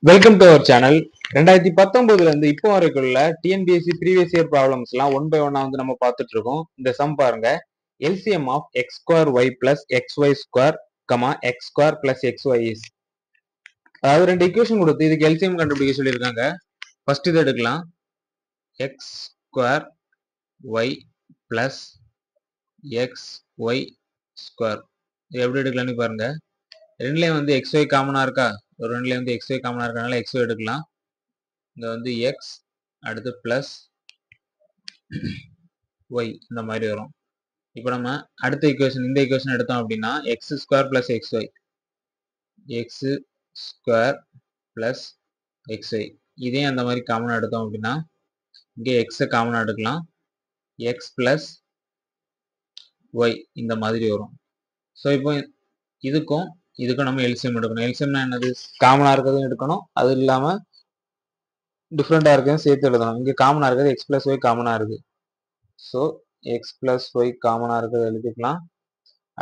Welcome to our channel. 2019 இருந்து இப்போ வரைக்குள்ள டிஎன்பிஎஸ்சி ப்ரீவியஸ் இயர் ப்ராப்ளம்ஸ் எல்லாம் ஒன் பை ஒன்னா வந்து நம்ம பார்த்துட்டு இருக்கோம். இந்த சம் பாருங்க, LCM of X square Y plus X Y square comma X square plus X Y is. அதாவது ரெண்டு ஈக்குவேஷன் கொடுத்து இதுக்கு எல்சிஎம் கண்டுபிடிக்க சொல்லியிருக்காங்க. ஃபர்ஸ்ட் இது எடுக்கலாம், X square Y plus X Y square. இது எப்படி எடுக்கலாம்னு பாருங்க. ரெண்டுலேயும் வந்து எக்ஸ் ஒய் காமனா இருக்கா, ஒரு ரெண்டுலேயும் வந்து எக்ஸ் ஒய் காமனா இருக்கனால எக்ஸ் ஒய் எடுக்கலாம். இங்க வந்து எக்ஸ் அடுத்து பிளஸ் ஒய் இந்த மாதிரி வரும். இப்போ நம்ம அடுத்த ஈக்குவேஷன் இந்த ஈக்குவேஷன் எடுத்தோம் அப்படின்னா X square plus X Y, X square plus X Y இதே அந்த மாதிரி காமனா எடுத்தோம் அப்படின்னா இங்கே எக்ஸை காமனா எடுக்கலாம், எக்ஸ் பிளஸ் ஒய் இந்த மாதிரி வரும். ஸோ இப்போ இதுக்கும் நம்ம எல்சிஎம் எடுக்கணும். எல்சிஎம்னா என்னது, காமனா இருக்கிறதும் எடுக்கணும், அது இல்லாம டிஃப்ரெண்டா இருக்கிறதும் சேர்த்து எழுதணும். இங்க காமனா இருக்கிறது எக்ஸ் பிளஸ் ஒய் காமனா இருக்கு. ஸோ எக்ஸ் பிளஸ் ஒய் காமனா இருக்கிறது எழுதிக்கலாம்.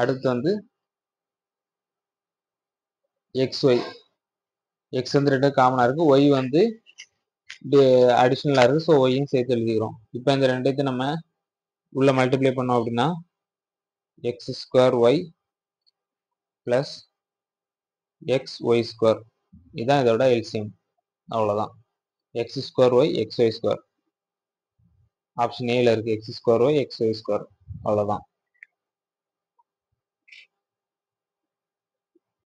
அடுத்து வந்து எக்ஸ் ஒய், எக்ஸ் வந்து ரெண்டு காமனா இருக்கு, ஒய் வந்து அடிஷனலா இருக்கு. ஸோ ஒய்யும் சேர்த்து எழுதிக்கிறோம். இப்போ இந்த ரெண்டையும் நம்ம உள்ள மல்டிப்ளை பண்ணோம் அப்படின்னா X square Y plus X Y square, இதுதான் இதோட எல்சிஎம். அவ்வளோதான், X square Y X Y square. Option ஏல இருக்கு X square Y X Y square, அவ்வளோதான்.